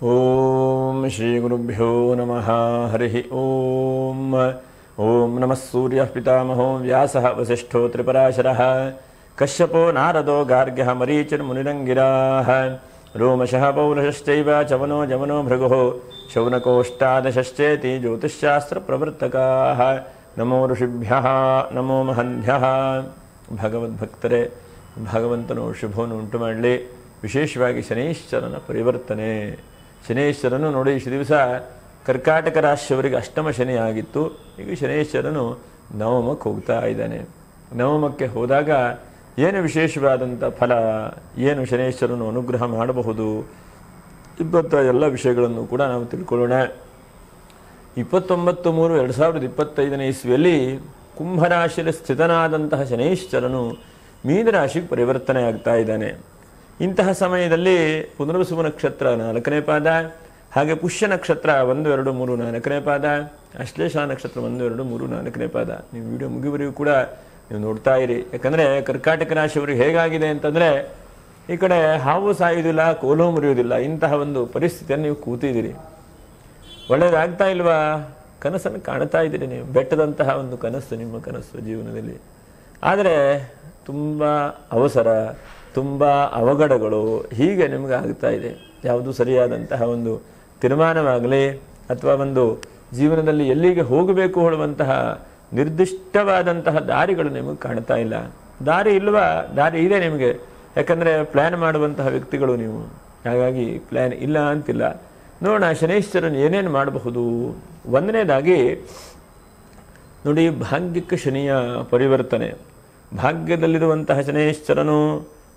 ಓಂ ಶ್ರೀ ಗುರುಭ್ಯೋ ನಮಃ ಹರಿ ಓಂ. ಓಂ ನಮಃ ಸೂರ್ಯ ಪಿತಾಮಹೋ ವ್ಯಾಸಃ ವಸಿಷ್ಠೋ ತ್ರಿಪರಾಶರಃ ಕಶ್ಯಪೋ ನಾರದೋ ಗಾರ್ಗ್ಯಃ ಮರೀಚಿರ್ಮುನಿರಂಗಿರಾಃ ರೋಮಶಃ ಪೌರುಷಶ್ಚೈವ ಚವನೋ ಜಮನೋ ಭೃಗುಃ ಶೌನಕೋಷ್ಟಾದಶಶ್ಚೇತಿ ಜ್ಯೋತಿಷ್ಶಾಸ್ತ್ರಪ್ರವರ್ತಕಾಃ. ನಮೋ ಋಷಿಭ್ಯಃ ನಮೋ ಮಹನ್ಭ್ಯಃ. ಭಗವದ್ಭಕ್ತರೇ, ಭಗವಂತನು ಶುಭವನ್ನು ಉಂಟು ಮಾಡಲಿ. ವಿಶೇಷವಾಗಿ ಶನೈಶ್ಚರನ ಪರಿವರ್ತನೆ. ಶನೈಶ್ಚರನು ನೋಡಿ, ಇಷ್ಟು ದಿವಸ ಕರ್ಕಾಟಕ ರಾಶಿಯವರಿಗೆ ಅಷ್ಟಮ ಶನಿ ಆಗಿತ್ತು. ಈಗ ಶನೈಶ್ಚರನು ನವಮಕ್ಕೆ ಹೋಗ್ತಾ ಇದ್ದಾನೆ. ನವಮಕ್ಕೆ ಹೋದಾಗ ಏನು ವಿಶೇಷವಾದಂಥ ಫಲ, ಏನು ಶನೈಶ್ಚರನು ಅನುಗ್ರಹ ಮಾಡಬಹುದು ಎಲ್ಲ ವಿಷಯಗಳನ್ನು ಕೂಡ ನಾವು ತಿಳ್ಕೊಳ್ಳೋಣ. 29/3/2025 ಇಸ್ವಿಯಲ್ಲಿ ಕುಂಭರಾಶಿಯಲ್ಲಿ ಸ್ಥಿತನಾದಂತಹ ಶನೈಶ್ಚರನು ಮೀನರಾಶಿಗೆ ಪರಿವರ್ತನೆ ಆಗ್ತಾ ಇದ್ದಾನೆ. ಇಂತಹ ಸಮಯದಲ್ಲಿ ಪುನರ್ವಸು ನಕ್ಷತ್ರ 4ನೇ ಪಾದ, ಹಾಗೆ ಪುಷ್ಯ ನಕ್ಷತ್ರ 1, 2, 3, 4ನೇ ಪಾದ, ಅಶ್ಲೇಷ ನಕ್ಷತ್ರ 1, 2, 3, 4ನೇ ಪಾದ. ನೀವು ವಿಡಿಯೋ ಮುಗಿವರೆಗೂ ಕೂಡ ನೀವು ನೋಡ್ತಾ ಇರಿ. ಯಾಕಂದರೆ ಕರ್ಕಾಟಕ ರಾಶಿಯವರಿಗೆ ಹೇಗಾಗಿದೆ ಅಂತಂದರೆ, ಈ ಕಡೆ ಹಾವು ಸಾಯುವುದಿಲ್ಲ, ಕೋಲು ಮುರಿಯುವುದಿಲ್ಲ, ಇಂತಹ ಒಂದು ಪರಿಸ್ಥಿತಿಯನ್ನು ನೀವು ಕೂತಿದ್ದೀರಿ. ಒಳ್ಳೆಯದಾಗ್ತಾ ಇಲ್ವಾ? ಕನಸನ್ನು ಕಾಣ್ತಾ ಇದ್ದೀರಿ ನೀವು. ಬೆಟ್ಟದಂತಹ ಒಂದು ಕನಸು ನಿಮ್ಮ ಕನಸು ಜೀವನದಲ್ಲಿ. ಆದರೆ ತುಂಬ ಅವಸರ, ತುಂಬ ಅವಘಡಗಳು ಹೀಗೆ ನಿಮಗೆ ಆಗ್ತಾ ಇದೆ. ಯಾವುದು ಸರಿಯಾದಂತಹ ಒಂದು ತೀರ್ಮಾನವಾಗಲಿ ಅಥವಾ ಒಂದು ಜೀವನದಲ್ಲಿ ಎಲ್ಲಿಗೆ ಹೋಗಬೇಕು ಹೇಳುವಂತಹ ನಿರ್ದಿಷ್ಟವಾದಂತಹ ದಾರಿಗಳು ನಿಮಗೆ ಕಾಣ್ತಾ ಇಲ್ಲ. ದಾರಿ ಇಲ್ವಾ? ದಾರಿ ಇದೆ ನಿಮಗೆ. ಯಾಕಂದರೆ ಪ್ಲ್ಯಾನ್ ಮಾಡುವಂತಹ ವ್ಯಕ್ತಿಗಳು ನೀವು. ಹಾಗಾಗಿ ಪ್ಲ್ಯಾನ್ ಇಲ್ಲ ಅಂತಿಲ್ಲ. ನೋಡೋಣ ಶನೈಶ್ಚರನು ಏನೇನು ಮಾಡಬಹುದು. ಒಂದನೇದಾಗಿ ನೋಡಿ, ಭಾಗ್ಯಕ್ಕೆ ಶನಿಯ ಪರಿವರ್ತನೆ. ಭಾಗ್ಯದಲ್ಲಿರುವಂತಹ ಶನೈಶ್ಚರನು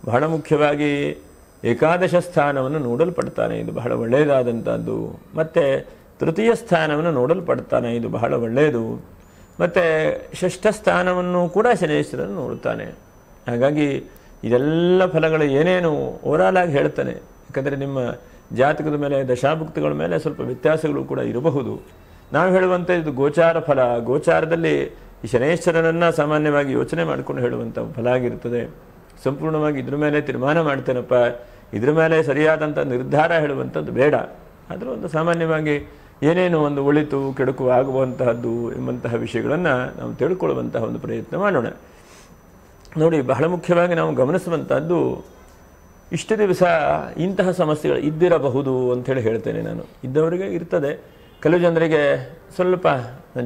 ಬಹಳ ಮುಖ್ಯವಾಗಿ ಏಕಾದಶ ಸ್ಥಾನವನ್ನು ನೋಡಲ್ಪಡ್ತಾನೆ. ಇದು ಬಹಳ ಒಳ್ಳೆಯದಾದಂಥದ್ದು. ಮತ್ತು ತೃತೀಯ ಸ್ಥಾನವನ್ನು ನೋಡಲ್ಪಡ್ತಾನೆ. ಇದು ಬಹಳ ಒಳ್ಳೆಯದು. ಮತ್ತು ಷಷ್ಠ ಸ್ಥಾನವನ್ನು ಕೂಡ ಶನೈಶ್ಚರನು ನೋಡ್ತಾನೆ. ಹಾಗಾಗಿ ಇದೆಲ್ಲ ಫಲಗಳು ಏನೇನು ಓವರಾಲ್ ಆಗಿ ಹೇಳ್ತಾನೆ. ಯಾಕಂದರೆ ನಿಮ್ಮ ಜಾತಕದ ಮೇಲೆ, ದಶಾಭುಕ್ತಿಗಳ ಮೇಲೆ ಸ್ವಲ್ಪ ವ್ಯತ್ಯಾಸಗಳು ಕೂಡ ಇರಬಹುದು. ನಾವು ಹೇಳುವಂಥ ಇದು ಗೋಚಾರ ಫಲ. ಗೋಚಾರದಲ್ಲಿ ಈ ಶನೈಶ್ಚರನನ್ನು ಸಾಮಾನ್ಯವಾಗಿ ಯೋಚನೆ ಮಾಡಿಕೊಂಡು ಹೇಳುವಂಥ ಫಲ ಆಗಿರ್ತದೆ. ಸಂಪೂರ್ಣವಾಗಿ ಇದ್ರ ಮೇಲೆ ತೀರ್ಮಾನ ಮಾಡ್ತೇನಪ್ಪ, ಇದ್ರ ಮೇಲೆ ಸರಿಯಾದಂಥ ನಿರ್ಧಾರ ಹೇಳುವಂಥದ್ದು ಬೇಡ. ಆದರೂ ಒಂದು ಸಾಮಾನ್ಯವಾಗಿ ಏನೇನು ಒಂದು ಒಳಿತು ಕೆಡುಕು ಆಗುವಂತಹದ್ದು ಎಂಬಂತಹ ವಿಷಯಗಳನ್ನು ನಾವು ತಿಳ್ಕೊಳ್ಳುವಂತಹ ಒಂದು ಪ್ರಯತ್ನ ಮಾಡೋಣ. ನೋಡಿ, ಬಹಳ ಮುಖ್ಯವಾಗಿ ನಾವು ಗಮನಿಸುವಂಥದ್ದು, ಇಷ್ಟು ದಿವಸ ಇಂತಹ ಸಮಸ್ಯೆಗಳು ಇದ್ದಿರಬಹುದು ಅಂಥೇಳಿ ಹೇಳ್ತೇನೆ ನಾನು. ಇದ್ದವರಿಗೆ ಇರ್ತದೆ. ಕೆಲವು ಜನರಿಗೆ ಸ್ವಲ್ಪ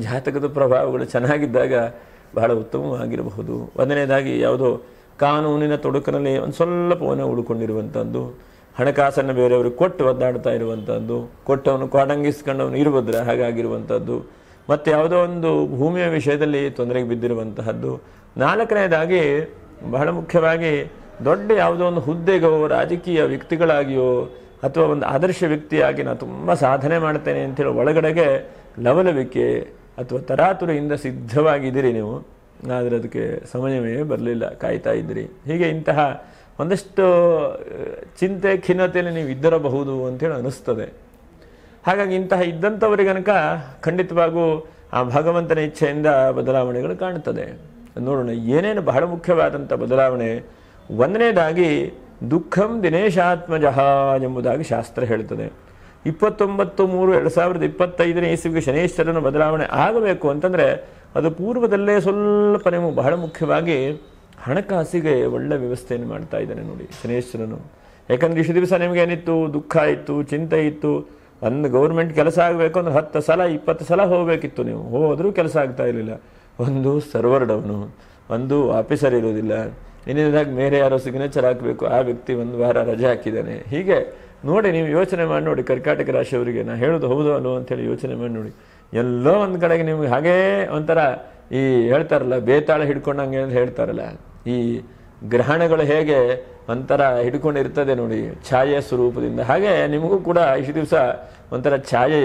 ಜಾತಕದ ಪ್ರಭಾವಗಳು ಚೆನ್ನಾಗಿದ್ದಾಗ ಬಹಳ ಉತ್ತಮವಾಗಿರಬಹುದು. ಒಂದನೇದಾಗಿ ಯಾವುದೋ ಕಾನೂನಿನ ತೊಡಕಿನಲ್ಲಿ ಒಂದು ಸ್ವಲ್ಪವನ್ನು ಉಳ್ಕೊಂಡಿರುವಂಥದ್ದು, ಹಣಕಾಸನ್ನು ಬೇರೆಯವ್ರಿಗೆ ಕೊಟ್ಟು ಒದ್ದಾಡ್ತಾ ಇರುವಂಥದ್ದು, ಕೊಟ್ಟವನು ಕಾಡಂಗಿಸ್ಕೊಂಡವನು ಇರುವುದ್ರ ಹಾಗಾಗಿರುವಂಥದ್ದು, ಮತ್ತು ಯಾವುದೋ ಒಂದು ಭೂಮಿಯ ವಿಷಯದಲ್ಲಿ ತೊಂದರೆಗೆ ಬಿದ್ದಿರುವಂತಹದ್ದು. 4ನೇದಾಗಿ ಬಹಳ ಮುಖ್ಯವಾಗಿ ದೊಡ್ಡ ಯಾವುದೋ ಒಂದು ಹುದ್ದೆಗೋ, ರಾಜಕೀಯ ವ್ಯಕ್ತಿಗಳಾಗಿಯೋ ಅಥವಾ ಒಂದು ಆದರ್ಶ ವ್ಯಕ್ತಿಯಾಗಿ ನಾನು ತುಂಬ ಸಾಧನೆ ಮಾಡ್ತೇನೆ ಅಂತೇಳಿ ಒಳಗಡೆಗೆ ಲವಲವಿಕೆ ಅಥವಾ ತರಾತುರಿಯಿಂದ ಸಿದ್ಧವಾಗಿದ್ದೀರಿ ನೀವು. ಆದರೆ ಅದಕ್ಕೆ ಸಮಯವೇ ಬರಲಿಲ್ಲ, ಕಾಯ್ತಾ ಇದ್ದೀರಿ. ಹೀಗೆ ಇಂತಹ ಒಂದಷ್ಟು ಚಿಂತೆ ಖಿನ್ನತೆಯಲ್ಲಿ ನೀವು ಇದ್ದಿರಬಹುದು ಅಂತೇಳಿ ಅನ್ನಿಸ್ತದೆ. ಹಾಗಾಗಿ ಇಂತಹ ಇದ್ದಂಥವರಿಗನಕ ಖಂಡಿತವಾಗೂ ಆ ಭಗವಂತನ ಇಚ್ಛೆಯಿಂದ ಬದಲಾವಣೆಗಳು ಕಾಣ್ತದೆ. ನೋಡೋಣ ಏನೇನು ಬಹಳ ಮುಖ್ಯವಾದಂಥ ಬದಲಾವಣೆ. ಒಂದನೇದಾಗಿ ದುಃಖಂ ದಿನೇಶಾತ್ಮಜಃ ಎಂಬುದಾಗಿ ಶಾಸ್ತ್ರ ಹೇಳ್ತದೆ. 29/3/2025 ಇಸ್ವಿಗೆ ಶನೈಶ್ಚರನ ಬದಲಾವಣೆ ಆಗಬೇಕು ಅಂತಂದರೆ ಅದು ಪೂರ್ವದಲ್ಲೇ ಸ್ವಲ್ಪ ನಿಮಗೆ ಬಹಳ ಮುಖ್ಯವಾಗಿ ಹಣಕಾಸಿಗೆ ಒಳ್ಳೆ ವ್ಯವಸ್ಥೆಯನ್ನು ಮಾಡ್ತಾ ಇದ್ದಾನೆ ನೋಡಿ ಶನೈಶ್ಚರನು. ಯಾಕಂದರೆ ಇಷ್ಟು ದಿವಸ ನಿಮಗೇನಿತ್ತು, ದುಃಖ ಇತ್ತು, ಚಿಂತೆ ಇತ್ತು. ಒಂದು ಗೌರ್ಮೆಂಟ್ ಕೆಲಸ ಆಗಬೇಕು ಅಂದ್ರೆ 10 ಸಲ 20 ಸಲ ಹೋಗಬೇಕಿತ್ತು. ನೀವು ಹೋದರೂ ಕೆಲಸ ಆಗ್ತಾ ಇರಲಿಲ್ಲ. ಒಂದು ಸರ್ವರ್ ಡೌನು, ಒಂದು ಆಫೀಸರ್ ಇರೋದಿಲ್ಲ, ಇನ್ನೇದಾಗಿ ಬೇರೆ ಯಾರೋ ಸಿಗ್ನೇಚರ್ ಹಾಕಬೇಕು, ಆ ವ್ಯಕ್ತಿ 1 ವಾರ ರಜೆ ಹಾಕಿದ್ದಾನೆ. ಹೀಗೆ ನೋಡಿ, ನೀವು ಯೋಚನೆ ಮಾಡಿ ನೋಡಿ. ಕರ್ಕಾಟಕ ರಾಶಿಯವರಿಗೆ ನಾ ಹೇಳೋದು ಹೌದು ಅಲ್ಲೋ ಅಂತೇಳಿ ಯೋಚನೆ ಮಾಡಿ ನೋಡಿ. ಎಲ್ಲೋ ಒಂದು ಕಡೆಗೆ ನಿಮ್ಗೆ ಹಾಗೇ ಒಂಥರ ಈ ಹೇಳ್ತಾರಲ್ಲ, ಬೇತಾಳ ಹಿಡ್ಕೊಂಡಂಗೆ ಅಂತ ಹೇಳ್ತಾರಲ್ಲ, ಈ ಗ್ರಹಣಗಳು ಹೇಗೆ ಒಂಥರ ಹಿಡ್ಕೊಂಡಿರ್ತದೆ ನೋಡಿ ಛಾಯೆ ಸ್ವರೂಪದಿಂದ, ಹಾಗೆ ನಿಮಗೂ ಕೂಡ ಇಷ್ಟು ದಿವಸ ಒಂಥರ ಛಾಯೆ.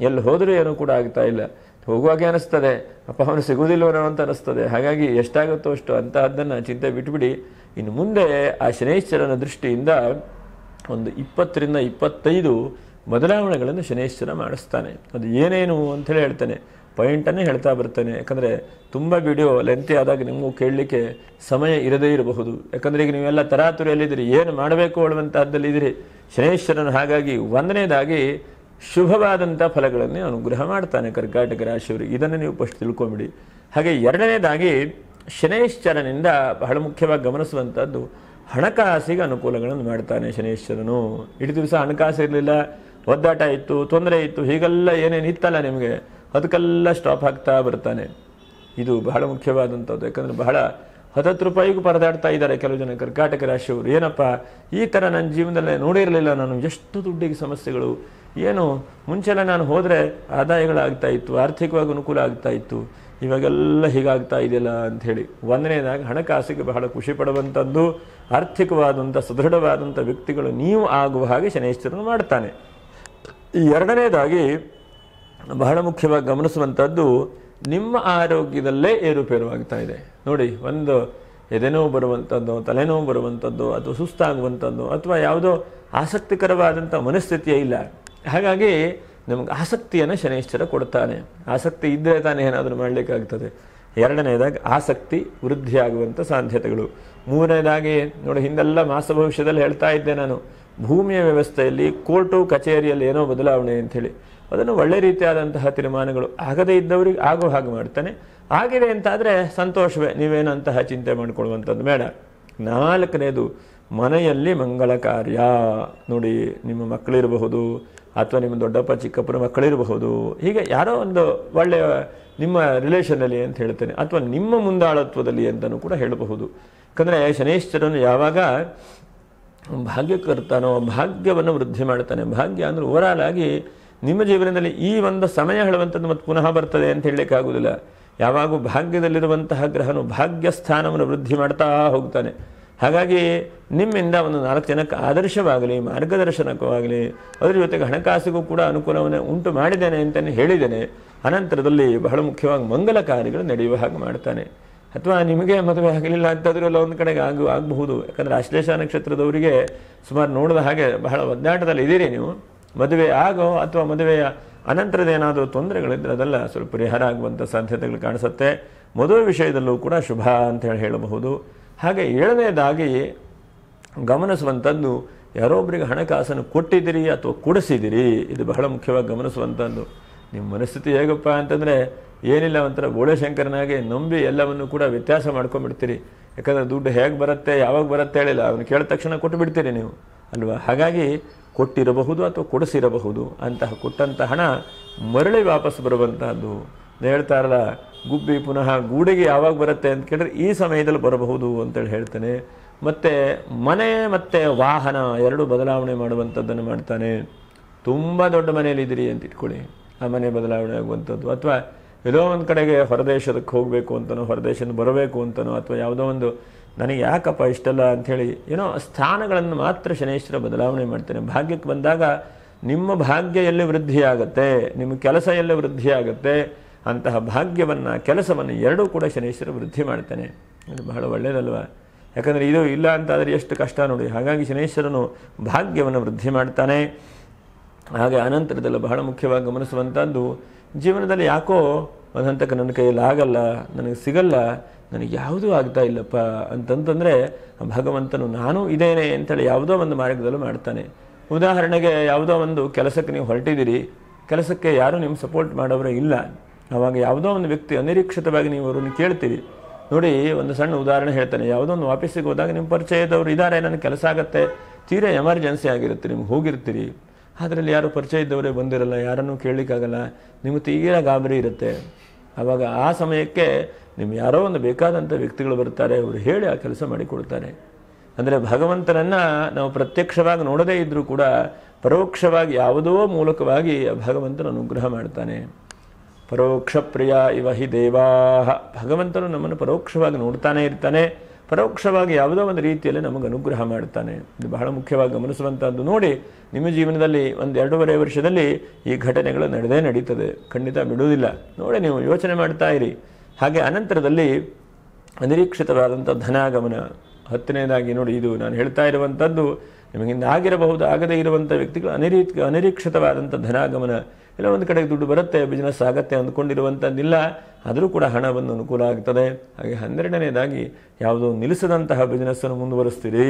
ಎಲ್ಲಿ ಹೋದರೂ ಏನೂ ಕೂಡ ಆಗ್ತಾ ಇಲ್ಲ. ಹೋಗುವಾಗೆ ಅನಿಸ್ತದೆ, ಅಪ್ಪ ಅವನು ಸಿಗುವುದಿಲ್ಲವನೋ ಅಂತ ಅನಿಸ್ತದೆ. ಹಾಗಾಗಿ ಎಷ್ಟಾಗುತ್ತೋ ಅಷ್ಟು ಅಂತಹದ್ದನ್ನು ಚಿಂತೆ ಬಿಟ್ಬಿಡಿ. ಇನ್ನು ಮುಂದೆ ಆ ಶನೈಶ್ಚರನ ದೃಷ್ಟಿಯಿಂದ ಒಂದು 20 ರಿಂದ 25 ಬದಲಾವಣೆಗಳನ್ನು ಶನೈಶ್ಚರ ಮಾಡಿಸ್ತಾನೆ. ಅದು ಏನೇನು ಅಂಥೇಳಿ ಹೇಳ್ತಾನೆ. ಪಾಯಿಂಟನ್ನೇ ಹೇಳ್ತಾ ಬರ್ತೇನೆ. ಯಾಕಂದರೆ ತುಂಬ ವಿಡಿಯೋ ಲೆಂತಿ ಆದಾಗ ನಿಮಗೂ ಕೇಳಲಿಕ್ಕೆ ಸಮಯ ಇರದೇ ಇರಬಹುದು. ಯಾಕಂದರೆ ಈಗ ನೀವೆಲ್ಲ ತರಾತುರಿಯಲ್ಲಿದ್ದೀರಿ, ಏನು ಮಾಡಬೇಕು ಅನ್ನುವಂಥದ್ದಲ್ಲಿದ್ದೀರಿ. ಶನೇಶ್ವರನು ಹಾಗಾಗಿ ಒಂದನೇದಾಗಿ ಶುಭವಾದಂಥ ಫಲಗಳನ್ನೇ ಅನುಗ್ರಹ ಮಾಡ್ತಾನೆ ಕರ್ಕಾಟಕ ರಾಶಿಯವರಿಗೆ. ಇದನ್ನು ನೀವು ಫಸ್ಟ್ ತಿಳ್ಕೊಂಬಿಡಿ. ಹಾಗೆ ಎರಡನೇದಾಗಿ ಶನೇಶ್ವರನಿಂದ ಬಹಳ ಮುಖ್ಯವಾಗಿ ಗಮನಿಸುವಂಥದ್ದು ಹಣಕಾಸಿಗೆ ಅನುಕೂಲಗಳನ್ನು ಮಾಡ್ತಾನೆ ಶನೇಶ್ವರನು. ಇಡೀ ದಿವಸ ಹಣಕಾಸು ಇರಲಿಲ್ಲ, ಒದ್ದಾಟ ಇತ್ತು, ತೊಂದರೆ ಇತ್ತು, ಹೀಗೆಲ್ಲ ಏನೇನು ಇತ್ತಲ್ಲ ನಿಮಗೆ, ಅದಕ್ಕೆಲ್ಲ ಸ್ಟಾಪ್ ಆಗ್ತಾ ಬರ್ತಾನೆ. ಇದು ಬಹಳ ಮುಖ್ಯವಾದಂಥದ್ದು. ಯಾಕಂದರೆ ಬಹಳ 10 ರೂಪಾಯಿಗೂ ಪರದಾಡ್ತಾ ಇದ್ದಾರೆ ಕೆಲವು ಜನ ಕರ್ಕಾಟಕ ರಾಶಿಯವರು. ಏನಪ್ಪ ಈ ಥರ ನನ್ನ ಜೀವನದಲ್ಲೇ ನೋಡಿರಲಿಲ್ಲ ನಾನು, ಎಷ್ಟು ದುಡ್ಡಿಗೆ ಸಮಸ್ಯೆಗಳು, ಏನು ಮುಂಚೆಲ್ಲ ನಾನು ಹೋದರೆ ಆದಾಯಗಳಾಗ್ತಾ ಇತ್ತು, ಆರ್ಥಿಕವಾಗಿ ಅನುಕೂಲ ಆಗ್ತಾ ಇತ್ತು, ಇವಾಗೆಲ್ಲ ಹೀಗಾಗ್ತಾ ಇದೆಯಲ್ಲ ಅಂಥೇಳಿ. ಒಂದನೇದಾಗಿ ಹಣಕಾಸಿಗೆ ಬಹಳ ಖುಷಿ ಪಡುವಂಥದ್ದು, ಆರ್ಥಿಕವಾದಂಥ ಸದೃಢವಾದಂಥ ವ್ಯಕ್ತಿಗಳು ನೀವು ಆಗುವ ಹಾಗೆ ಶನೇಶ್ವರನು ಮಾಡ್ತಾನೆ. ಈ ಎರಡನೇದಾಗಿ ಬಹಳ ಮುಖ್ಯವಾಗಿ ಗಮನಿಸುವಂಥದ್ದು ನಿಮ್ಮ ಆರೋಗ್ಯದಲ್ಲೇ ಏರುಪೇರು ಆಗ್ತಾ ಇದೆ ನೋಡಿ. ಒಂದು ಎದೆನೋವು ಬರುವಂಥದ್ದು, ತಲೆನೋವು ಬರುವಂಥದ್ದು, ಅಥವಾ ಸುಸ್ತಾಗುವಂಥದ್ದು, ಅಥವಾ ಯಾವುದೋ ಆಸಕ್ತಿಕರವಾದಂಥ ಮನಸ್ಥಿತಿಯೇ ಇಲ್ಲ. ಹಾಗಾಗಿ ನಮಗೆ ಆಸಕ್ತಿಯನ್ನು ಶನೇಶ್ವರ ಕೊಡ್ತಾನೆ. ಆಸಕ್ತಿ ಇದ್ದರೆ ತಾನೇ ಏನಾದರೂ ಮಾಡಲಿಕ್ಕಾಗ್ತದೆ. ಎರಡನೇದಾಗಿ ಆಸಕ್ತಿ ವೃದ್ಧಿಯಾಗುವಂಥ ಸಾಧ್ಯತೆಗಳು. ಮೂರನೇದಾಗಿ ನೋಡಿ, ಹಿಂದೆಲ್ಲ ಮಾಸ ಭವಿಷ್ಯದಲ್ಲಿ ಹೇಳ್ತಾ ಇದ್ದೆ ನಾನು, ಭೂಮಿಯ ವ್ಯವಸ್ಥೆಯಲ್ಲಿ ಕೋರ್ಟು ಕಚೇರಿಯಲ್ಲಿ ಏನೋ ಬದಲಾವಣೆ ಅಂಥೇಳಿ, ಅದನ್ನು ಒಳ್ಳೆ ರೀತಿಯಾದಂತಹ ತೀರ್ಮಾನಗಳು ಆಗದೇ ಇದ್ದವರಿಗೆ ಆಗೋ ಹಾಗೆ ಮಾಡ್ತಾನೆ. ಆಗಿದೆ ಅಂತಾದರೆ ಸಂತೋಷವೇ, ನೀವೇನಂತಹ ಚಿಂತೆ ಮಾಡಿಕೊಳ್ಳುವಂಥದ್ದು ಬೇಡ. ನಾಲ್ಕನೇದು ಮನೆಯಲ್ಲಿ ಮಂಗಳ ಕಾರ್ಯ ನೋಡಿ. ನಿಮ್ಮ ಮಕ್ಕಳಿರಬಹುದು, ಅಥವಾ ನಿಮ್ಮ ದೊಡ್ಡಪ್ಪ ಚಿಕ್ಕಪ್ಪನ ಮಕ್ಕಳಿರಬಹುದು, ಹೀಗೆ ಯಾರೋ ಒಂದು ಒಳ್ಳೆಯ ನಿಮ್ಮ ರಿಲೇಷನಲ್ಲಿ ಅಂತ ಹೇಳ್ತೇನೆ, ಅಥವಾ ನಿಮ್ಮ ಮುಂದಾಳತ್ವದಲ್ಲಿ ಅಂತಲೂ ಕೂಡ ಹೇಳಬಹುದು. ಯಾಕಂದರೆ ಶನೇಶ್ವರನು ಯಾವಾಗ ಭಾಗ್ಯಕರ್ತಾನೋ ಭಾಗ್ಯವನ್ನು ವೃದ್ಧಿ ಮಾಡ್ತಾನೆ. ಭಾಗ್ಯ ಅಂದರೆ ಓವರಾಲ್ ಆಗಿ ನಿಮ್ಮ ಜೀವನದಲ್ಲಿ ಈ ಒಂದು ಸಮಯ ಹೇಳುವಂಥದ್ದು ಮತ್ತು ಪುನಃ ಬರ್ತದೆ ಅಂತ ಹೇಳಲಿಕ್ಕಾಗುವುದಿಲ್ಲ. ಯಾವಾಗೂ ಭಾಗ್ಯದಲ್ಲಿರುವಂತಹ ಗ್ರಹನು ಭಾಗ್ಯ ಸ್ಥಾನವನ್ನು ವೃದ್ಧಿ ಮಾಡ್ತಾ ಹೋಗ್ತಾನೆ. ಹಾಗಾಗಿ ನಿಮ್ಮಿಂದ ಒಂದು 4 ಜನಕ್ಕೆ ಆದರ್ಶವಾಗಲಿ, ಮಾರ್ಗದರ್ಶನವಾಗಲಿ, ಅದರ ಜೊತೆಗೆ ಹಣಕಾಸಿಗೂ ಕೂಡ ಅನುಕೂಲವನ್ನು ಉಂಟು ಮಾಡಿದ್ದೇನೆ ಅಂತಲೇ ಹೇಳಿದ್ದೇನೆ. ಅನಂತರದಲ್ಲಿ ಬಹಳ ಮುಖ್ಯವಾಗಿ ಮಂಗಲ ಕಾರ್ಯಗಳು ನಡೆಯುವ ಹಾಗೆ ಮಾಡ್ತಾನೆ. ಅಥವಾ ನಿಮಗೆ ಮದುವೆ ಆಗಲಿಲ್ಲ ಅಂತಂದ್ರೂ ಎಲ್ಲ ಒಂದು ಕಡೆಗೆ ಆಗಬಹುದು. ಯಾಕಂದರೆ ಆಶ್ಲೇಷ ನಕ್ಷತ್ರದವರಿಗೆ ಸುಮಾರು ನೋಡಿದ ಹಾಗೆ ಬಹಳ ಒದ್ದಾಟದಲ್ಲಿ ಇದ್ದೀರಿ ನೀವು. ಮದುವೆ ಆಗೋ ಅಥವಾ ಮದುವೆಯ ಅನಂತರದ ಏನಾದರೂ ತೊಂದರೆಗಳಿದ್ದರೆ ಅದೆಲ್ಲ ಸ್ವಲ್ಪ ಪರಿಹಾರ ಆಗುವಂಥ ಸಾಧ್ಯತೆಗಳು ಕಾಣಿಸುತ್ತೆ. ಮದುವೆ ವಿಷಯದಲ್ಲೂ ಕೂಡ ಶುಭ ಅಂತ ಹೇಳಬಹುದು. ಹಾಗೆ ಏಳನೇದಾಗಿ ಗಮನಿಸುವಂಥದ್ದು, ಯಾರೊಬ್ಬರಿಗೆ ಹಣಕಾಸನ್ನು ಕೊಟ್ಟಿದ್ದೀರಿ ಅಥವಾ ಕೊಡಿಸಿದಿರಿ, ಇದು ಬಹಳ ಮುಖ್ಯವಾಗಿ ಗಮನಿಸುವಂಥದ್ದು. ನಿಮ್ಮ ಮನಸ್ಥಿತಿ ಹೇಗಪ್ಪ ಅಂತಂದರೆ ಏನಿಲ್ಲ, ಒಂಥರ ಬೋಳಶಂಕರನಾಗೆ ನಂಬಿ ಎಲ್ಲವನ್ನು ಕೂಡ ವ್ಯತ್ಯಾಸ ಮಾಡ್ಕೊಂಡ್ಬಿಡ್ತೀರಿ. ಯಾಕಂದರೆ ದುಡ್ಡು ಹೇಗೆ ಬರುತ್ತೆ ಯಾವಾಗ ಬರುತ್ತೆ ಹೇಳಿಲ್ಲ, ಅವನು ಕೇಳಿದ ತಕ್ಷಣ ಕೊಟ್ಟು ಬಿಡ್ತೀರಿ ನೀವು ಅಲ್ವಾ. ಹಾಗಾಗಿ ಕೊಟ್ಟಿರಬಹುದು ಅಥವಾ ಕೊಡಿಸಿರಬಹುದು. ಅಂತಹ ಕೊಟ್ಟಂಥ ಹಣ ಮರಳಿ ವಾಪಸ್ ಬರುವಂತಹದ್ದು. ಹೇಳ್ತಾರಲ್ಲ, ಗುಬ್ಬಿ ಪುನಃ ಗೂಡಿಗೆ ಯಾವಾಗ ಬರುತ್ತೆ ಅಂತ ಕೇಳಿದ್ರೆ ಈ ಸಮಯದಲ್ಲಿ ಬರಬಹುದು ಅಂತೇಳಿ ಹೇಳ್ತಾನೆ. ಮತ್ತು ಮನೆ ಮತ್ತು ವಾಹನ ಎರಡು ಬದಲಾವಣೆ ಮಾಡುವಂಥದ್ದನ್ನು ಮಾಡ್ತಾನೆ. ತುಂಬ ದೊಡ್ಡ ಮನೆಯಲ್ಲಿದ್ದೀರಿ ಅಂತ ಇಟ್ಕೊಳ್ಳಿ, ಆ ಮನೆ ಬದಲಾವಣೆ ಆಗುವಂಥದ್ದು, ಅಥವಾ ಎಲ್ಲೋ ಒಂದು ಕಡೆಗೆ ಹೊರದೇಶದಕ್ಕೆ ಹೋಗಬೇಕು ಅಂತನೋ, ಹೊರದೇಶದಿಂದ ಬರಬೇಕು ಅಂತನೋ, ಅಥವಾ ಯಾವುದೋ ಒಂದು ನನಗೆ ಯಾಕಪ್ಪ ಇಷ್ಟಲ್ಲ ಅಂಥೇಳಿ ಏನೋ ಸ್ಥಾನಗಳನ್ನು ಮಾತ್ರ ಶನೇಶ್ವರ ಬದಲಾವಣೆ ಮಾಡ್ತಾನೆ. ಭಾಗ್ಯಕ್ಕೆ ಬಂದಾಗ ನಿಮ್ಮ ಭಾಗ್ಯ ಎಲ್ಲಿ ವೃದ್ಧಿಯಾಗತ್ತೆ, ನಿಮ್ಮ ಕೆಲಸ ಎಲ್ಲಿ ವೃದ್ಧಿಯಾಗತ್ತೆ, ಅಂತಹ ಭಾಗ್ಯವನ್ನು ಕೆಲಸವನ್ನು ಎರಡೂ ಕೂಡ ಶನೇಶ್ವರ ವೃದ್ಧಿ ಮಾಡ್ತಾನೆ. ಇದು ಬಹಳ ಒಳ್ಳೆಯದಲ್ವ. ಯಾಕಂದರೆ ಇದು ಇಲ್ಲ ಅಂತಾದರೆ ಎಷ್ಟು ಕಷ್ಟ ನೋಡಿ. ಹಾಗಾಗಿ ಶನೇಶ್ವರನು ಭಾಗ್ಯವನ್ನು ವೃದ್ಧಿ ಮಾಡ್ತಾನೆ. ಹಾಗೆ ಅನಂತರದಲ್ಲಿ ಬಹಳ ಮುಖ್ಯವಾಗಿ ಗಮನಿಸುವಂಥದ್ದು, ಜೀವನದಲ್ಲಿ ಯಾಕೋ ಒಂದು ಹಂತಕ್ಕೆ ನನ್ನ ಕೈಯಲ್ಲಿ ಆಗಲ್ಲ, ನನಗೆ ಸಿಗಲ್ಲ, ನನಗೆ ಯಾವುದೂ ಆಗ್ತಾ ಇಲ್ಲಪ್ಪ ಅಂತಂತಂದರೆ ಭಗವಂತನು ನಾನು ಇದ್ದೇನೆ ಅಂತೇಳಿ ಯಾವುದೋ ಒಂದು ಮಾರ್ಗದಲ್ಲೂ ಮಾಡ್ತಾನೆ. ಉದಾಹರಣೆಗೆ ಯಾವುದೋ ಒಂದು ಕೆಲಸಕ್ಕೆ ನೀವು ಹೊರಟಿದ್ದೀರಿ, ಕೆಲಸಕ್ಕೆ ಯಾರೂ ನಿಮ್ಮ ಸಪೋರ್ಟ್ ಮಾಡೋರೇ ಇಲ್ಲ. ಆವಾಗ ಯಾವುದೋ ಒಂದು ವ್ಯಕ್ತಿ ಅನಿರೀಕ್ಷಿತವಾಗಿ ನೀವು ಅವರನ್ನು ಕೇಳ್ತೀರಿ. ನೋಡಿ, ಒಂದು ಸಣ್ಣ ಉದಾಹರಣೆ ಹೇಳ್ತಾನೆ. ಯಾವುದೋ ಒಂದು ಆಫೀಸಿಗೆ ಹೋದಾಗ ನಿಮ್ಮ ಪರಿಚಯದವರು ಇದ್ದಾರೆ, ನನಗೆ ಕೆಲಸ ಆಗುತ್ತೆ, ತೀರಾ ಎಮರ್ಜೆನ್ಸಿ ಆಗಿರುತ್ತೆ, ನಿಮ್ಗೆ ಹೋಗಿರ್ತೀರಿ. ಅದರಲ್ಲಿ ಯಾರು ಪರಿಚಯ ಇದ್ದವರೇ ಬಂದಿರಲ್ಲ, ಯಾರನ್ನೂ ಕೇಳಲಿಕ್ಕಾಗಲ್ಲ, ನಿಮಗೆ ತೀರಾ ಗಾಬರಿ ಇರುತ್ತೆ. ಆವಾಗ ಆ ಸಮಯಕ್ಕೆ ನಿಮ್ಗೆ ಯಾರೋ ಒಂದು ಬೇಕಾದಂಥ ವ್ಯಕ್ತಿಗಳು ಬರ್ತಾರೆ, ಅವರು ಹೇಳಿ ಆ ಕೆಲಸ ಮಾಡಿಕೊಡ್ತಾರೆ. ಅಂದರೆ ಭಗವಂತನನ್ನು ನಾವು ಪ್ರತ್ಯಕ್ಷವಾಗಿ ನೋಡದೇ ಇದ್ದರೂ ಕೂಡ ಪರೋಕ್ಷವಾಗಿ ಯಾವುದೋ ಮೂಲಕವಾಗಿ ಭಗವಂತನ ಅನುಗ್ರಹ ಮಾಡ್ತಾನೆ. ಪರೋಕ್ಷ ಪ್ರಿಯ ಇವ ಹಿ ದೇವಾಹ, ಭಗವಂತನು ನಮ್ಮನ್ನು ಪರೋಕ್ಷವಾಗಿ ನೋಡ್ತಾನೆ ಇರ್ತಾನೆ, ಪರೋಕ್ಷವಾಗಿ ಯಾವುದೋ ಒಂದು ರೀತಿಯಲ್ಲಿ ನಮಗೆ ಅನುಗ್ರಹ ಮಾಡ್ತಾನೆ. ಇದು ಬಹಳ ಮುಖ್ಯವಾಗಿ ಗಮನಿಸುವಂಥದ್ದು. ನೋಡಿ, ನಿಮ್ಮ ಜೀವನದಲ್ಲಿ ಒಂದು 2.5 ವರ್ಷದಲ್ಲಿ ಈ ಘಟನೆಗಳು ನಡೀತದೆ, ಖಂಡಿತ ಬಿಡುವುದಿಲ್ಲ. ನೋಡಿ, ನೀವು ಯೋಚನೆ ಮಾಡ್ತಾ ಇರಿ. ಹಾಗೆ ಅನಂತರದಲ್ಲಿ ಅನಿರೀಕ್ಷಿತವಾದಂಥ ಧನಾಗಮನ. 10ನೇದಾಗಿ ನೋಡಿ, ಇದು ನಾನು ಹೇಳ್ತಾ ಇರುವಂಥದ್ದು ನಿಮಗಿಂದ ಆಗಿರಬಹುದು, ಆಗದೇ ಇರುವಂಥ ವ್ಯಕ್ತಿಗಳು ಅನಿರೀಕ್ಷಿತವಾದಂಥ ಧನಾಗಮನ. ಇಲ್ಲ ಒಂದು ಕಡೆಗೆ ದುಡ್ಡು ಬರುತ್ತೆ, ಬಿಸ್ನೆಸ್ ಆಗತ್ತೆ ಅಂದ್ಕೊಂಡಿರುವಂಥದ್ದಿಲ್ಲ, ಆದರೂ ಕೂಡ ಹಣ ಬಂದು ಅನುಕೂಲ ಆಗ್ತದೆ. ಹಾಗೆ 12ನೇದಾಗಿ ಯಾವುದೋ ನಿಲ್ಲಿಸದಂತಹ ಬಿಸ್ನೆಸ್ಸನ್ನು ಮುಂದುವರಿಸ್ತೀರಿ.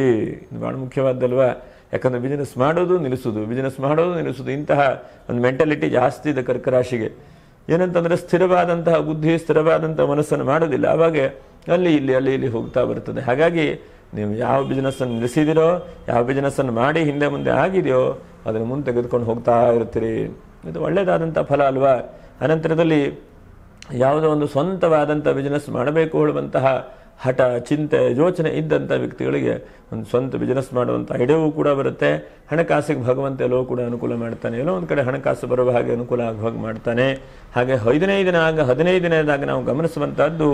ಇದು ಭಾಳ ಮುಖ್ಯವಾದ್ದಲ್ವಾ? ಯಾಕಂದರೆ ಬಿಸ್ನೆಸ್ ಮಾಡೋದು ನಿಲ್ಲಿಸೋದು ಇಂತಹ ಒಂದು ಮೆಂಟಾಲಿಟಿ ಜಾಸ್ತಿ ಇದೆ ಕರ್ಕ ರಾಶಿಗೆ. ಏನಂತಂದರೆ ಸ್ಥಿರವಾದಂತಹ ಬುದ್ಧಿ, ಸ್ಥಿರವಾದಂತಹ ಮನಸ್ಸನ್ನು ಮಾಡೋದಿಲ್ಲ. ಆವಾಗ ಅಲ್ಲಿ ಇಲ್ಲಿ ಹೋಗ್ತಾ ಬರ್ತದೆ. ಹಾಗಾಗಿ ನೀವು ಯಾವ ಬಿಸ್ನೆಸ್ಸನ್ನು ನಿಲ್ಲಿಸಿದಿರೋ, ಯಾವ ಬಿಸ್ನೆಸ್ಸನ್ನು ಮಾಡಿ ಹಿಂದೆ ಮುಂದೆ ಆಗಿದೆಯೋ ಅದನ್ನು ಮುಂದೆ ತೆಗೆದುಕೊಂಡು ಹೋಗ್ತಾ ಇರ್ತೀರಿ. ಇದು ಒಳ್ಳೆಯದಾದಂಥ ಫಲ ಅಲ್ವಾ? ಅನಂತರದಲ್ಲಿ ಯಾವುದೋ ಒಂದು ಸ್ವಂತವಾದಂಥ ಬಿಸ್ನೆಸ್ ಮಾಡಬೇಕು ಹೇಳುವಂತಹ ಹಠ, ಚಿಂತೆ, ಯೋಚನೆ ಇದ್ದಂಥ ವ್ಯಕ್ತಿಗಳಿಗೆ ಒಂದು ಸ್ವಂತ ಬಿಸ್ನೆಸ್ ಮಾಡುವಂಥ ಐಡಿಯಾವೂ ಕೂಡ ಬರುತ್ತೆ. ಹಣಕಾಸಿಗೆ ಭಗವಂತ ಎಲ್ಲೋ ಕೂಡ ಅನುಕೂಲ ಮಾಡ್ತಾನೆ, ಎಲ್ಲೋ ಒಂದು ಕಡೆ ಹಣಕಾಸು ಬರುವ ಹಾಗೆ ಅನುಕೂಲ ಆಗೋ ಹಾಗೆ ಮಾಡ್ತಾನೆ. ಹಾಗೆ 15ನೇದಾಗ ನಾವು ಗಮನಿಸುವಂಥದ್ದು,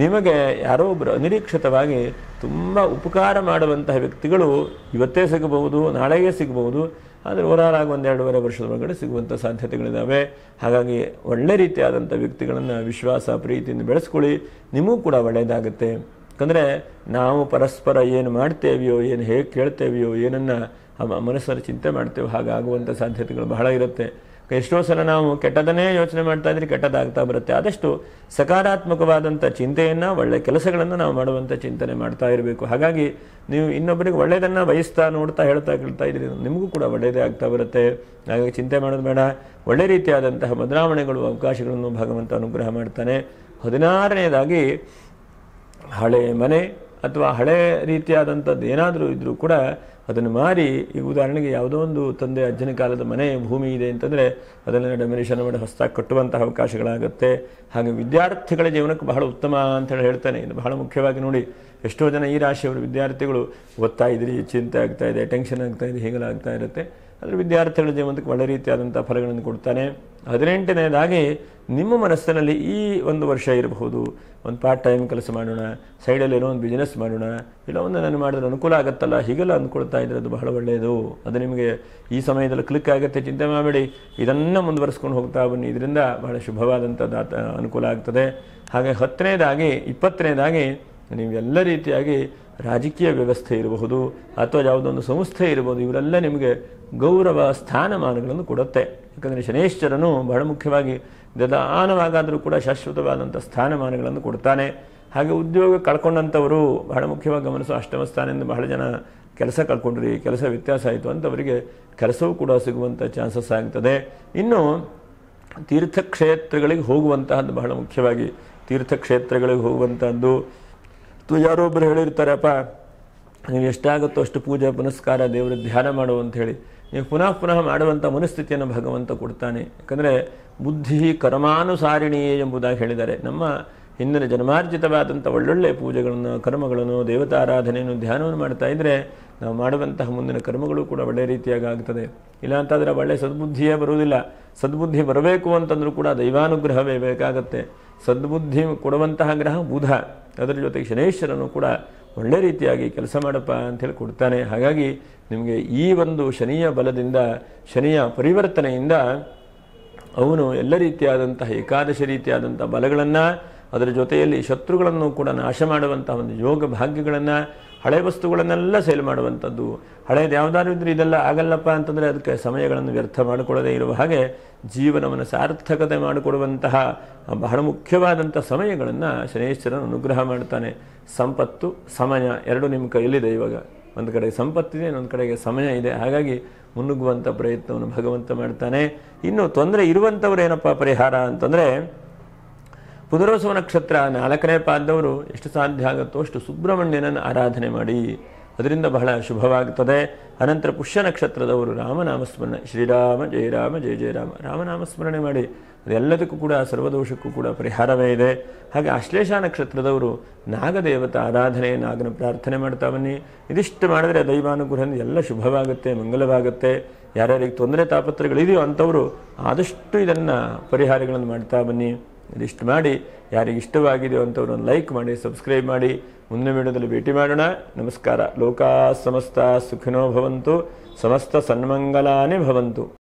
ನಿಮಗೆ ಯಾರೋ ಒಬ್ಬರು ಅನಿರೀಕ್ಷಿತವಾಗಿ ತುಂಬ ಉಪಕಾರ ಮಾಡುವಂತಹ ವ್ಯಕ್ತಿಗಳು ಇವತ್ತೇ ಸಿಗಬಹುದು, ನಾಳೆಗೆ ಸಿಗಬಹುದು, ಆದರೆ ಓವರಾಲ್ 1-2.5 ವರ್ಷದ ಒಳಗಡೆ ಸಿಗುವಂಥ ಸಾಧ್ಯತೆಗಳಿದ್ದಾವೆ. ಹಾಗಾಗಿ ಒಳ್ಳೆ ರೀತಿಯಾದಂಥ ವ್ಯಕ್ತಿಗಳನ್ನು ವಿಶ್ವಾಸ, ಪ್ರೀತಿಯಿಂದ ಬೆಳೆಸ್ಕೊಳ್ಳಿ, ನಿಮಗೂ ಕೂಡ ಒಳ್ಳೆಯದಾಗುತ್ತೆ. ಯಾಕಂದರೆ ನಾವು ಪರಸ್ಪರ ಏನು ಮಾಡ್ತೇವೆಯೋ, ಏನು ಹೇಗೆ ಕೇಳ್ತೇವೆಯೋ, ಏನನ್ನು ಮನಸ್ಸಲ್ಲಿ ಚಿಂತೆ ಮಾಡ್ತೇವೆ, ಹಾಗಾಗುವಂಥ ಸಾಧ್ಯತೆಗಳು ಬಹಳ ಇರುತ್ತೆ. ಎಷ್ಟೋ ಸಲ ನಾವು ಕೆಟ್ಟದನ್ನೇ ಯೋಚನೆ ಮಾಡ್ತಾ ಇದ್ರೆ ಕೆಟ್ಟದಾಗ್ತಾ ಬರುತ್ತೆ. ಆದಷ್ಟು ಸಕಾರಾತ್ಮಕವಾದಂಥ ಚಿಂತೆಯನ್ನು, ಒಳ್ಳೆಯ ಕೆಲಸಗಳನ್ನು ನಾವು ಮಾಡುವಂಥ ಚಿಂತನೆ ಮಾಡ್ತಾ ಇರಬೇಕು. ಹಾಗಾಗಿ ನೀವು ಇನ್ನೊಬ್ಬರಿಗೆ ಒಳ್ಳೆಯದನ್ನು ಬಯಸ್ತಾ, ನೋಡ್ತಾ, ಹೇಳ್ತಾ, ಕೇಳ್ತಾ ಇದ್ರಿ, ನಿಮಗೂ ಕೂಡ ಒಳ್ಳೆಯದೇ ಆಗ್ತಾ ಬರುತ್ತೆ. ಹಾಗಾಗಿ ಚಿಂತೆ ಮಾಡೋದು ಬೇಡ. ಒಳ್ಳೆ ರೀತಿಯಾದಂತಹ ಬದಲಾವಣೆಗಳು, ಅವಕಾಶಗಳನ್ನು ಭಗವಂತ ಅನುಗ್ರಹ ಮಾಡ್ತಾನೆ. 16ನೇದಾಗಿ ಹಳೆ ಮನೆ ಅಥವಾ ಹಳೆ ರೀತಿಯಾದಂಥದ್ದು ಏನಾದರೂ ಇದ್ರೂ ಕೂಡ ಅದನ್ನು ಮಾರಿ, ಈಗ ಉದಾಹರಣೆಗೆ ಯಾವುದೋ ಒಂದು ತಂದೆ ಅಜ್ಜನ ಕಾಲದ ಮನೆ, ಭೂಮಿ ಇದೆ ಅಂತಂದರೆ ಅದನ್ನು ಡೆಮೊಲಿಷನ್ ಮಾಡಿ ಹೊಸದಾಗಿ ಕಟ್ಟುವಂತಹ ಅವಕಾಶಗಳಾಗುತ್ತೆ. ಹಾಗೆ ವಿದ್ಯಾರ್ಥಿಗಳ ಜೀವನಕ್ಕೆ ಬಹಳ ಉತ್ತಮ ಅಂತೇಳಿ ಹೇಳ್ತಾನೆ. ಇದು ಬಹಳ ಮುಖ್ಯವಾಗಿ ನೋಡಿ, ಎಷ್ಟೋ ಜನ ಈ ರಾಶಿಯವರು ವಿದ್ಯಾರ್ಥಿಗಳು ಓದ್ತಾ ಇದ್ರಿ, ಚಿಂತೆ ಆಗ್ತಾ ಇದೆ, ಟೆನ್ಷನ್ ಆಗ್ತಾ ಇದೆ, ಹೀಗೆಲ್ಲ ಇರುತ್ತೆ. ಆದರೆ ವಿದ್ಯಾರ್ಥಿಗಳ ಜೀವನಕ್ಕೆ ಒಳ್ಳೆ ರೀತಿಯಾದಂಥ ಫಲಗಳನ್ನು ಕೊಡ್ತಾನೆ. 18ನೇದಾಗಿ ನಿಮ್ಮ ಮನಸ್ಸಿನಲ್ಲಿ ಈ ಒಂದು ವರ್ಷ ಇರಬಹುದು, ಒಂದು ಪಾರ್ಟ್ ಟೈಮ್ ಕೆಲಸ ಮಾಡೋಣ, ಸೈಡಲ್ಲಿ ಏನೋ ಒಂದು ಬಿಸ್ನೆಸ್ ಮಾಡೋಣ, ಇಲ್ಲ ಒಂದು ನಾನು ಮಾಡಿದ್ರೆ ಅನುಕೂಲ ಆಗುತ್ತಲ್ಲ, ಹೀಗೆಲ್ಲ ಅಂದ್ಕೊಳ್ತಾ ಇದ್ರೆ ಅದು ಬಹಳ ಒಳ್ಳೆಯದು. ಅದು ನಿಮಗೆ ಈ ಸಮಯದಲ್ಲಿ ಕ್ಲಿಕ್ ಆಗುತ್ತೆ, ಚಿಂತೆ ಮಾಡಬೇಡಿ, ಇದನ್ನು ಮುಂದುವರಿಸ್ಕೊಂಡು ಹೋಗ್ತಾ ಬನ್ನಿ, ಇದರಿಂದ ಬಹಳ ಶುಭವಾದಂಥದ್ದು ಅನುಕೂಲ ಆಗ್ತದೆ. ಹಾಗೆ 10ನೇದಾಗಿ 20ನೇದಾಗಿ ನೀವು ಎಲ್ಲ ರೀತಿಯಾಗಿ ರಾಜಕೀಯ ವ್ಯವಸ್ಥೆ ಇರಬಹುದು ಅಥವಾ ಯಾವುದೊಂದು ಸಂಸ್ಥೆ ಇರಬಹುದು, ಇವರೆಲ್ಲ ನಿಮಗೆ ಗೌರವ, ಸ್ಥಾನಮಾನಗಳನ್ನು ಕೊಡುತ್ತೆ. ಯಾಕಂದರೆ ಶನೇಶ್ವರನು ಬಹಳ ಮುಖ್ಯವಾಗಿ ನಿಧಾನವಾಗಾದರೂ ಕೂಡ ಶಾಶ್ವತವಾದಂಥ ಸ್ಥಾನಮಾನಗಳನ್ನು ಕೊಡ್ತಾನೆ. ಹಾಗೆ ಉದ್ಯೋಗ ಕಳ್ಕೊಂಡಂಥವರು ಬಹಳ ಮುಖ್ಯವಾಗಿ ಗಮನಿಸೋ, ಅಷ್ಟಮ ಸ್ಥಾನದಿಂದ ಬಹಳ ಜನ ಕೆಲಸ ಕಳ್ಕೊಂಡ್ರಿ, ಕೆಲಸ ವ್ಯತ್ಯಾಸ ಆಯಿತು ಅಂತವರಿಗೆ ಕೆಲಸವೂ ಕೂಡ ಸಿಗುವಂಥ ಚಾನ್ಸಸ್ ಆಗ್ತದೆ. ಇನ್ನು ತೀರ್ಥಕ್ಷೇತ್ರಗಳಿಗೆ ಹೋಗುವಂತಹದ್ದು ಬಹಳ ಮುಖ್ಯವಾಗಿ, ತೀರ್ಥಕ್ಷೇತ್ರಗಳಿಗೆ ಹೋಗುವಂಥದ್ದು. ಯಾರೊಬ್ಬರು ಹೇಳಿರ್ತಾರಪ್ಪ, ನೀವು ಎಷ್ಟಾಗುತ್ತೋ ಅಷ್ಟು ಪೂಜೆ ಪುನಸ್ಕಾರ, ದೇವರ ಧ್ಯಾನ ಮಾಡು ಅಂತ ಹೇಳಿ, ನೀವು ಪುನಃ ಮಾಡುವಂಥ ಮನಸ್ಥಿತಿಯನ್ನು ಭಗವಂತ ಕೊಡ್ತಾನೆ. ಯಾಕಂದರೆ ಬುದ್ಧಿ ಕರ್ಮಾನುಸಾರಿಣಿ ಎಂಬುದಾಗಿ ಹೇಳಿದ್ದಾರೆ. ನಮ್ಮ ಹಿಂದಿನ ಜನ್ಮಾರ್ಜಿತವಾದಂಥ ಒಳ್ಳೊಳ್ಳೆ ಪೂಜೆಗಳನ್ನು, ಕರ್ಮಗಳನ್ನು, ದೇವತಾರಾಧನೆಯನ್ನು, ಧ್ಯಾನವನ್ನು ಮಾಡ್ತಾ ಇದ್ದರೆ ನಾವು ಮಾಡುವಂತಹ ಮುಂದಿನ ಕರ್ಮಗಳು ಕೂಡ ಒಳ್ಳೆ ರೀತಿಯಾಗಿ ಆಗ್ತದೆ. ಇಲ್ಲ ಅಂತಂದರೆ ಒಳ್ಳೆಯ ಸದ್ಬುದ್ಧಿಯೇ ಬರುವುದಿಲ್ಲ. ಸದ್ಬುದ್ಧಿ ಬರಬೇಕು ಅಂತಂದ್ರೂ ಕೂಡ ದೈವಾನುಗ್ರಹವೇ ಬೇಕಾಗತ್ತೆ. ಸದ್ಬುದ್ಧಿ ಕೊಡುವಂತಹ ಗ್ರಹ ಬುಧ, ಅದರ ಜೊತೆಗೆ ಶನೇಶ್ವರನು ಕೂಡ ಒಳ್ಳೆ ರೀತಿಯಾಗಿ ಕೆಲಸ ಮಾಡಪ್ಪ ಅಂಥೇಳಿ ಕೊಡ್ತಾನೆ. ಹಾಗಾಗಿ ನಿಮಗೆ ಈ ಒಂದು ಶನಿಯ ಬಲದಿಂದ, ಶನಿಯ ಪರಿವರ್ತನೆಯಿಂದ ಅವನು ಎಲ್ಲ ರೀತಿಯಾದಂತಹ ಏಕಾದಶ ರೀತಿಯಾದಂಥ ಬಲಗಳನ್ನು, ಅದರ ಜೊತೆಯಲ್ಲಿ ಶತ್ರುಗಳನ್ನು ಕೂಡ ನಾಶ ಮಾಡುವಂತಹ ಒಂದು ಯೋಗ ಭಾಗ್ಯಗಳನ್ನು, ಹಳೆ ವಸ್ತುಗಳನ್ನೆಲ್ಲ ಸೇಲ್ ಮಾಡುವಂಥದ್ದು. ಹಳೆಯದು ಯಾವುದಾದ್ರು ಇದ್ರೂ ಇದೆಲ್ಲ ಆಗಲ್ಲಪ್ಪ ಅಂತಂದರೆ ಅದಕ್ಕೆ ಸಮಯಗಳನ್ನು ವ್ಯರ್ಥ ಮಾಡಿಕೊಳ್ಳದೇ ಇರುವ ಹಾಗೆ ಜೀವನವನ್ನು ಸಾರ್ಥಕತೆ ಮಾಡಿಕೊಡುವಂತಹ ಬಹಳ ಮುಖ್ಯವಾದಂಥ ಸಮಯಗಳನ್ನು ಶನೇಶ್ವರನ ಅನುಗ್ರಹ ಮಾಡ್ತಾನೆ. ಸಂಪತ್ತು, ಸಮಯ ಎರಡು ನಿಮ್ಮ ಕೈಯಲ್ಲಿದೆ. ಇವಾಗ ಒಂದು ಕಡೆ ಸಂಪತ್ತಿದೆ, ಇನ್ನೊಂದು ಕಡೆಗೆ ಸಮಯ ಇದೆ. ಹಾಗಾಗಿ ಮುನ್ನುಗ್ಗುವಂಥ ಪ್ರಯತ್ನವನ್ನು ಭಗವಂತ ಮಾಡ್ತಾನೆ. ಇನ್ನು ತೊಂದರೆ ಇರುವಂಥವ್ರು ಏನಪ್ಪ ಪರಿಹಾರ ಅಂತಂದರೆ, ಪುನರ್ವಸು ನಕ್ಷತ್ರ 4ನೇ ಪಾದದವರು ಎಷ್ಟು ಸಾಧ್ಯ ಆಗುತ್ತೋ ಅಷ್ಟು ಸುಬ್ರಹ್ಮಣ್ಯನನ್ನು ಆರಾಧನೆ ಮಾಡಿ, ಅದರಿಂದ ಬಹಳ ಶುಭವಾಗುತ್ತದೆ. ಅನಂತರ ಪುಷ್ಯ ನಕ್ಷತ್ರದವರು ರಾಮನಾಮಸ್ಮರಣೆ, ಶ್ರೀರಾಮ ಜಯ ರಾಮ ಜಯ ಜಯ ರಾಮ, ರಾಮನಾಮಸ್ಮರಣೆ ಮಾಡಿ, ಅದೆಲ್ಲದಕ್ಕೂ ಕೂಡ ಸರ್ವದೋಷಕ್ಕೂ ಕೂಡ ಪರಿಹಾರವೇ ಇದೆ. ಹಾಗೆ ಆಶ್ಲೇಷ ನಕ್ಷತ್ರದವರು ನಾಗದೇವತಾ ಆರಾಧನೆ, ನಾಗನ ಪ್ರಾರ್ಥನೆ ಮಾಡ್ತಾ ಬನ್ನಿ. ಇದಿಷ್ಟು ಮಾಡಿದ್ರೆ ದೈವಾನುಗ್ರಹದಿಂದ ಎಲ್ಲ ಶುಭವಾಗುತ್ತೆ, ಮಂಗಲವಾಗುತ್ತೆ. ಯಾರ್ಯಾರಿಗೆ ತೊಂದರೆ ತಾಪತ್ರಗಳಿದೆಯೋ ಅಂಥವರು ಆದಷ್ಟು ಇದನ್ನು ಪರಿಹಾರಗಳನ್ನು ಮಾಡ್ತಾ ಬನ್ನಿ. ಇದಿಷ್ಟು ಮಾಡಿ ಯಾರಿಗೆ ಇಷ್ಟವಾಗಿದೆಯೋ ಅಂಥವ್ರು ಒಂದು ಲೈಕ್ ಮಾಡಿ, ಸಬ್ಸ್ಕ್ರೈಬ್ ಮಾಡಿ. ಮುಂದಿನ ವಿಡಿಯೋದಲ್ಲಿ ಭೇಟಿ ಮಾಡೋಣ. ನಮಸ್ಕಾರ. ಲೋಕಾ ಸಮಸ್ತ ಸುಖಿನೋ ಭವಂತು, ಸಮಸ್ತ ಸನ್ಮಂಗಲಾನಿ ಭವಂತು.